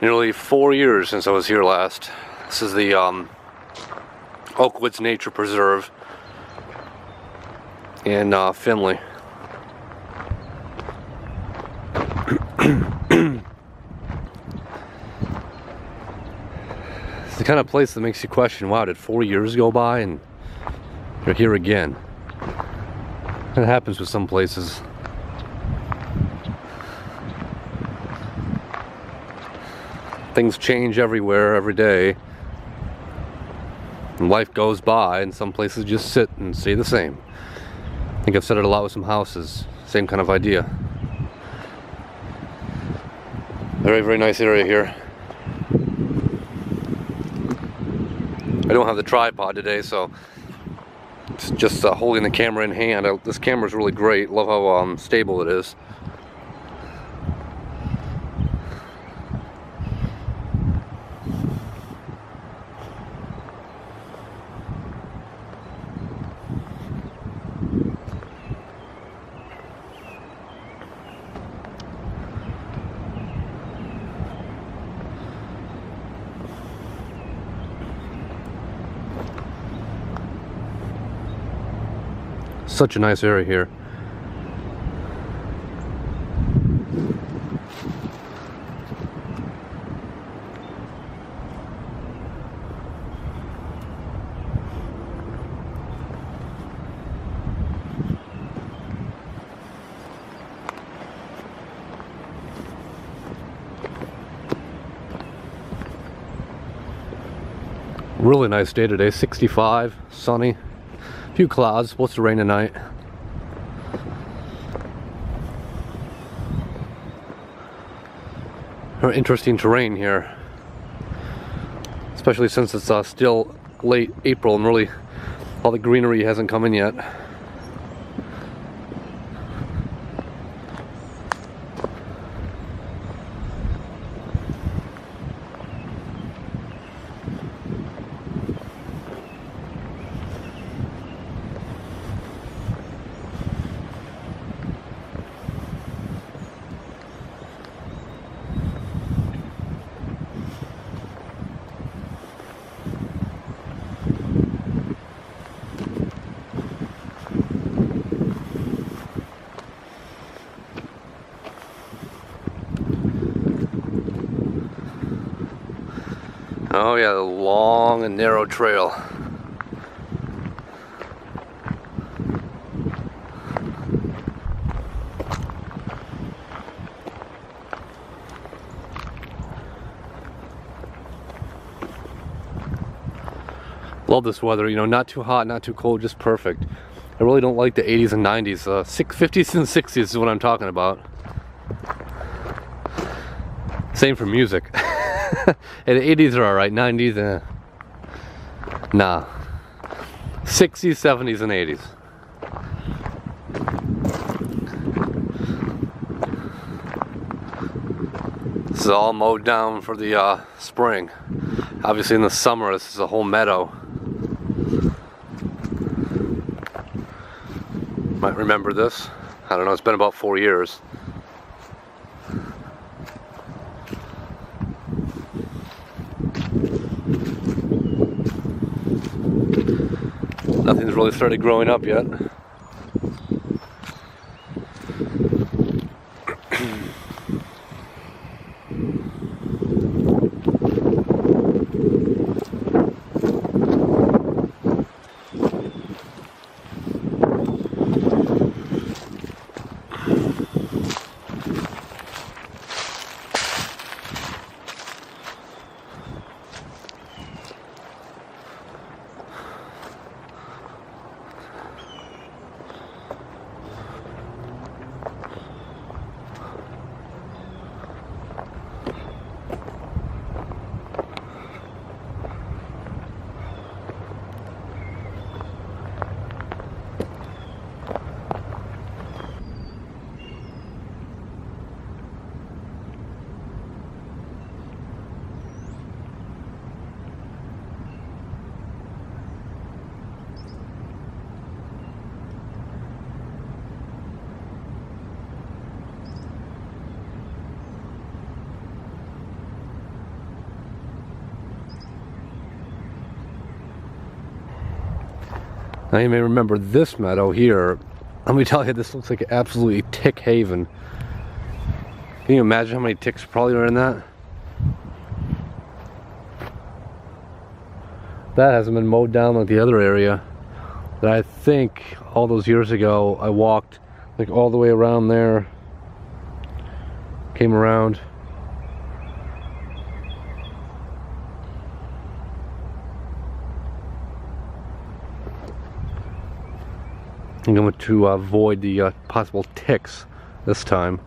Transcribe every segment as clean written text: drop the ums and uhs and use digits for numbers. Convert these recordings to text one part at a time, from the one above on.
Nearly 4 years since I was here last. This is the Oakwoods Nature Preserve in Finley. It's the kind of place that makes you question, wow, did 4 years go by and you're here again? It happens with some places. Things change everywhere, every day. And life goes by, and some places just sit and stay the same. I think I've said it a lot with some houses. Same kind of idea. Very, very nice area here. I don't have the tripod today, so it's just holding the camera in hand. This camera is really great. Love how stable it is. Such a nice area here. Really nice day today, 65, sunny. A few clouds, supposed to rain tonight. Very interesting terrain here, especially since it's still late April and really all the greenery hasn't come in yet. Oh yeah, the long and narrow trail. Love this weather, you know, not too hot, not too cold, just perfect. I really don't like the 80s and 90s. 50s and 60s is what I'm talking about. Same for music. And the 80s are alright, 90s, nah. 60s, 70s, and 80s. This is all mowed down for the spring. Obviously in the summer this is a whole meadow. Might remember this. I don't know, it's been about 4 years. Nothing's really started growing up yet. Now you may remember this meadow here. Let me tell you, this looks like absolutely tick haven. Can you imagine how many ticks probably are in that? That hasn't been mowed down like the other area that I think all those years ago I walked like all the way around there, came around. I'm going to avoid the possible ticks this time.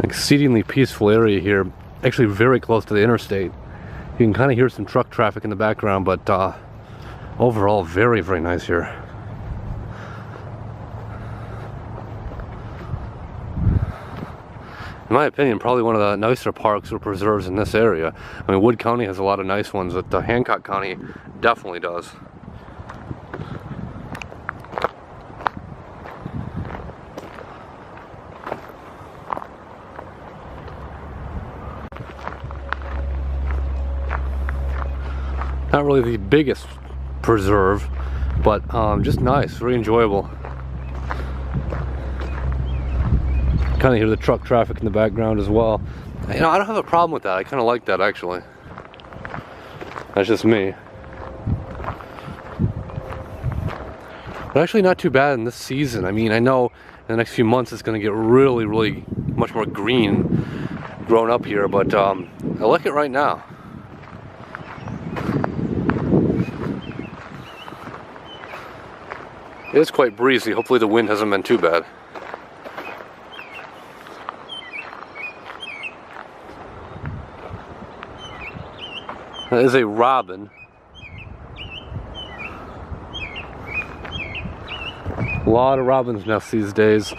Exceedingly peaceful area here, actually very close to the interstate. You can kind of hear some truck traffic in the background, but overall very, very nice here. In my opinion, probably one of the nicer parks or preserves in this area. I mean, Wood County has a lot of nice ones, but Hancock County definitely does. Not really the biggest preserve, but just nice, very enjoyable. Kind of hear the truck traffic in the background as well. You know, I don't have a problem with that. I kind of like that, actually. That's just me. But actually not too bad in this season. I mean, I know in the next few months it's going to get really, really much more green grown up here, but I like it right now. It is quite breezy. Hopefully the wind hasn't been too bad. That is a robin. A lot of robins nests these days,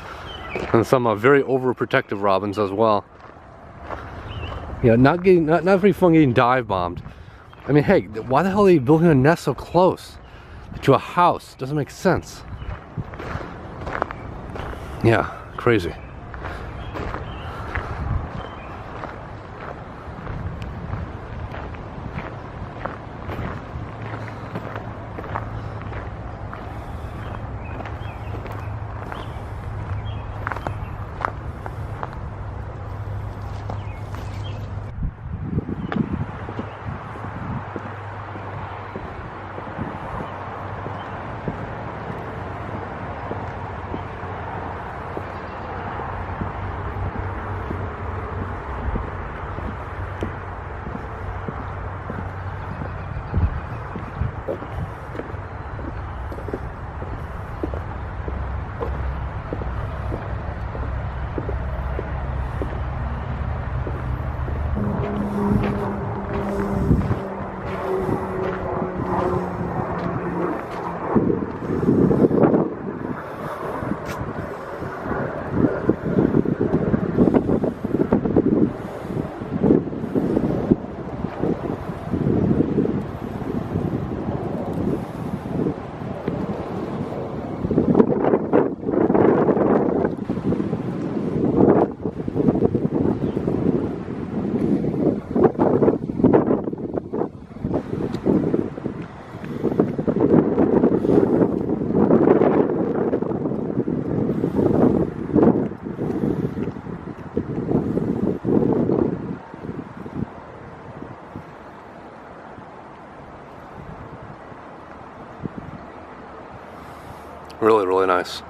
and some very overprotective robins as well. Yeah, not very fun getting dive bombed. I mean, hey, why the hell are they building a nest so close to a house? Doesn't make sense. Yeah, crazy. Really, really nice.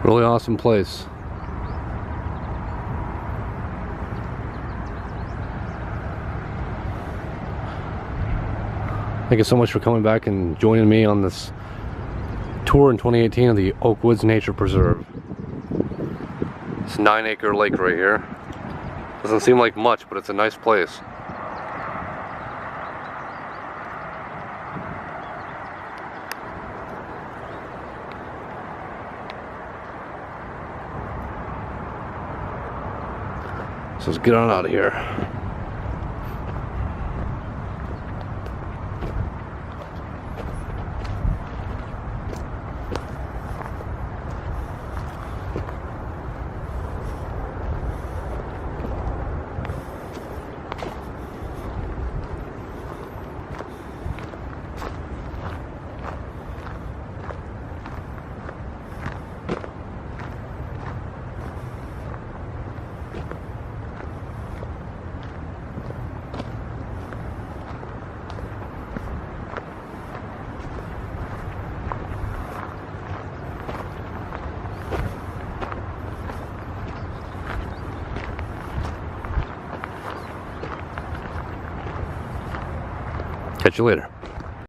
Really awesome place. Thank you so much for coming back and joining me on this tour in 2018 of the Oakwoods Nature Preserve. It's a 9-acre lake right here. Doesn't seem like much, but it's a nice place. So let's get on out of here. Catch you later.